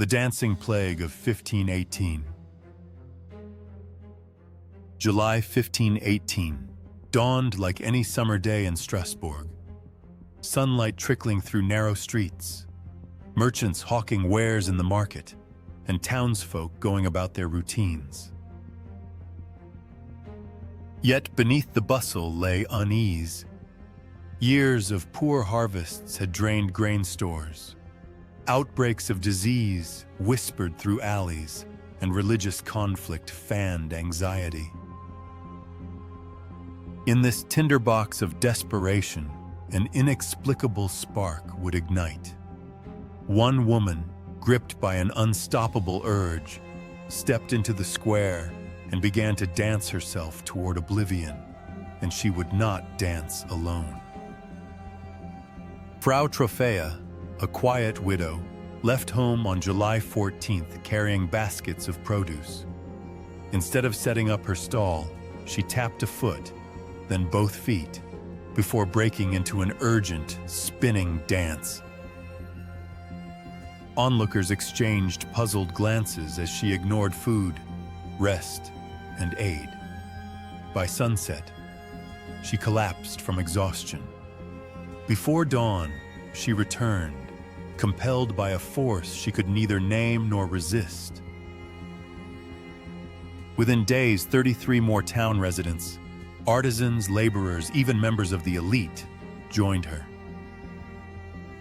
The Dancing Plague of 1518. July 1518 dawned like any summer day in Strasbourg. Sunlight trickling through narrow streets, merchants hawking wares in the market, and townsfolk going about their routines. Yet beneath the bustle lay unease. Years of poor harvests had drained grain stores. Outbreaks of disease whispered through alleys, and religious conflict fanned anxiety. In this tinderbox of desperation, an inexplicable spark would ignite. One woman, gripped by an unstoppable urge, stepped into the square and began to dance herself toward oblivion, and she would not dance alone. Frau Trophäa, a quiet widow, left home on July 14th carrying baskets of produce. Instead of setting up her stall, she tapped a foot, then both feet, before breaking into an urgent, spinning dance. Onlookers exchanged puzzled glances as she ignored food, rest, and aid. By sunset, she collapsed from exhaustion. Before dawn, she returned, compelled by a force she could neither name nor resist. Within days, 33 more town residents, artisans, laborers, even members of the elite, joined her.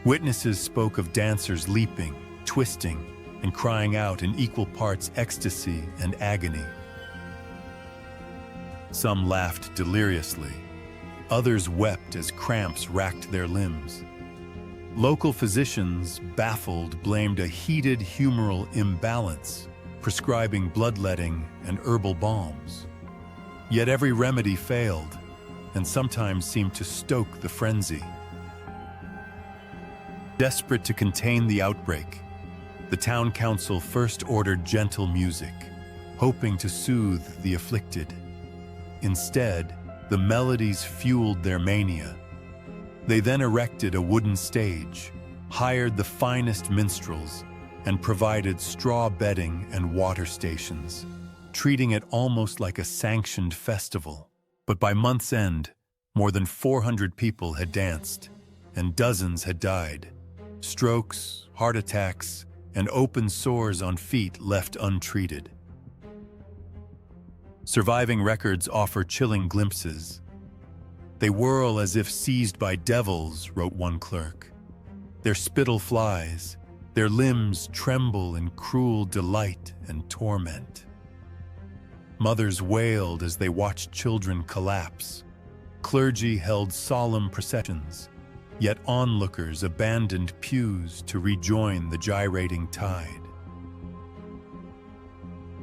Witnesses spoke of dancers leaping, twisting, and crying out in equal parts ecstasy and agony. Some laughed deliriously. Others wept as cramps racked their limbs. Local physicians, baffled, blamed a heated humoral imbalance, prescribing bloodletting and herbal balms. Yet every remedy failed, and sometimes seemed to stoke the frenzy. Desperate to contain the outbreak, the town council first ordered gentle music, hoping to soothe the afflicted. Instead, the melodies fueled their mania. They then erected a wooden stage, hired the finest minstrels, and provided straw bedding and water stations, treating it almost like a sanctioned festival. But by month's end, more than 400 people had danced, and dozens had died. Strokes, heart attacks, and open sores on feet left untreated. Surviving records offer chilling glimpses. They whirl as if seized by devils, wrote one clerk. Their spittle flies, their limbs tremble in cruel delight and torment. Mothers wailed as they watched children collapse. Clergy held solemn processions, yet onlookers abandoned pews to rejoin the gyrating tide.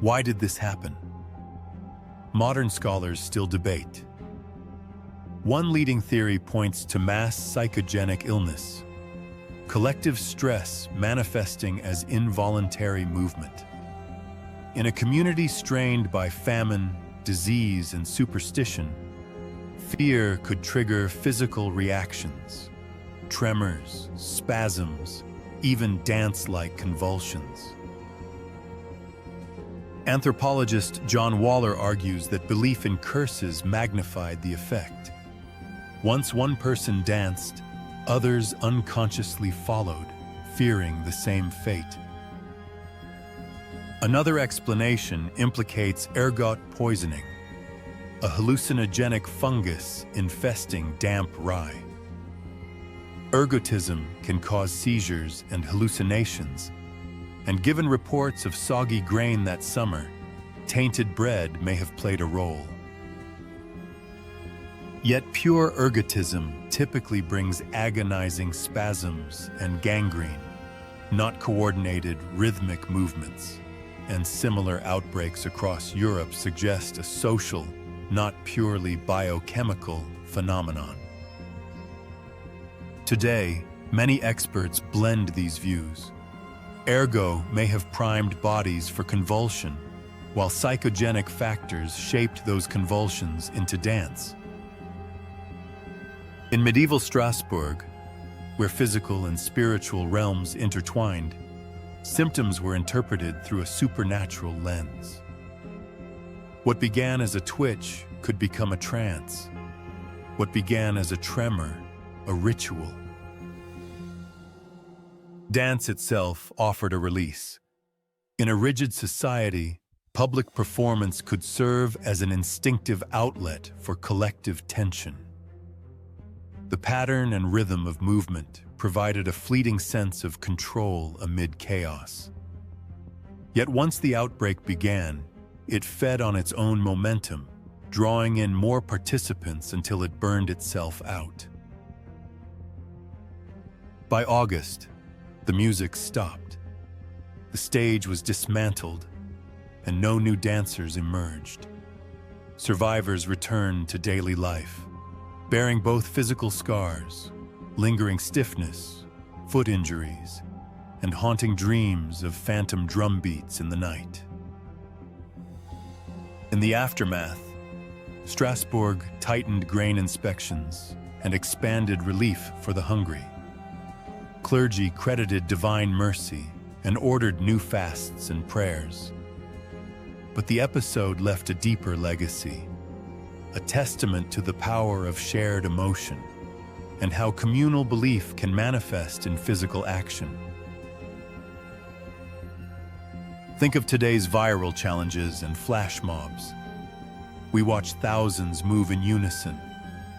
Why did this happen? Modern scholars still debate. One leading theory points to mass psychogenic illness, collective stress manifesting as involuntary movement. In a community strained by famine, disease, and superstition, fear could trigger physical reactions, tremors, spasms, even dance-like convulsions. Anthropologist John Waller argues that belief in curses magnified the effect. Once one person danced, others unconsciously followed, fearing the same fate. Another explanation implicates ergot poisoning, a hallucinogenic fungus infesting damp rye. Ergotism can cause seizures and hallucinations, and given reports of soggy grain that summer, tainted bread may have played a role. Yet pure ergotism typically brings agonizing spasms and gangrene, not coordinated rhythmic movements, and similar outbreaks across Europe suggest a social, not purely biochemical phenomenon. Today, many experts blend these views. Ergo may have primed bodies for convulsion, while psychogenic factors shaped those convulsions into dance. In medieval Strasbourg, where physical and spiritual realms intertwined, Symptoms were interpreted through a supernatural lens. What began as a twitch could become a trance. What began as a tremor, a ritual. Dance itself offered a release. In a rigid society, public performance could serve as an instinctive outlet for collective tension. The pattern and rhythm of movement provided a fleeting sense of control amid chaos. Yet once the outbreak began, it fed on its own momentum, drawing in more participants until it burned itself out. By August, the music stopped. The stage was dismantled, and no new dancers emerged. Survivors returned to daily life, bearing both physical scars, lingering stiffness, foot injuries, and haunting dreams of phantom drum beats in the night. In the aftermath, Strasbourg tightened grain inspections and expanded relief for the hungry. Clergy credited divine mercy and ordered new fasts and prayers. But the episode left a deeper legacy, a testament to the power of shared emotion and how communal belief can manifest in physical action. Think of today's viral challenges and flash mobs. We watch thousands move in unison,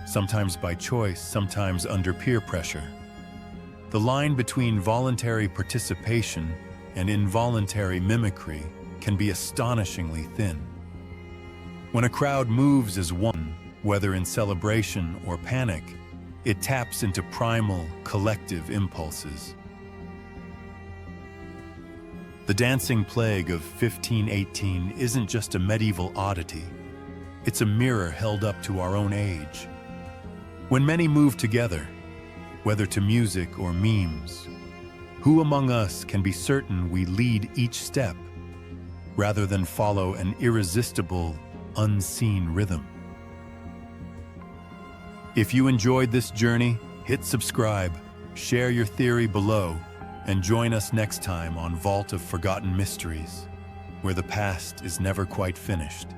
sometimes by choice, sometimes under peer pressure. The line between voluntary participation and involuntary mimicry can be astonishingly thin. When a crowd moves as one, whether in celebration or panic, it taps into primal, collective impulses. The dancing plague of 1518 isn't just a medieval oddity. It's a mirror held up to our own age. When many move together, whether to music or memes, who among us can be certain we lead each step rather than follow an irresistible, unseen rhythm? If you enjoyed this journey, hit subscribe, share your theory below, and join us next time on Vault of Forgotten Mysteries, where the past is never quite finished.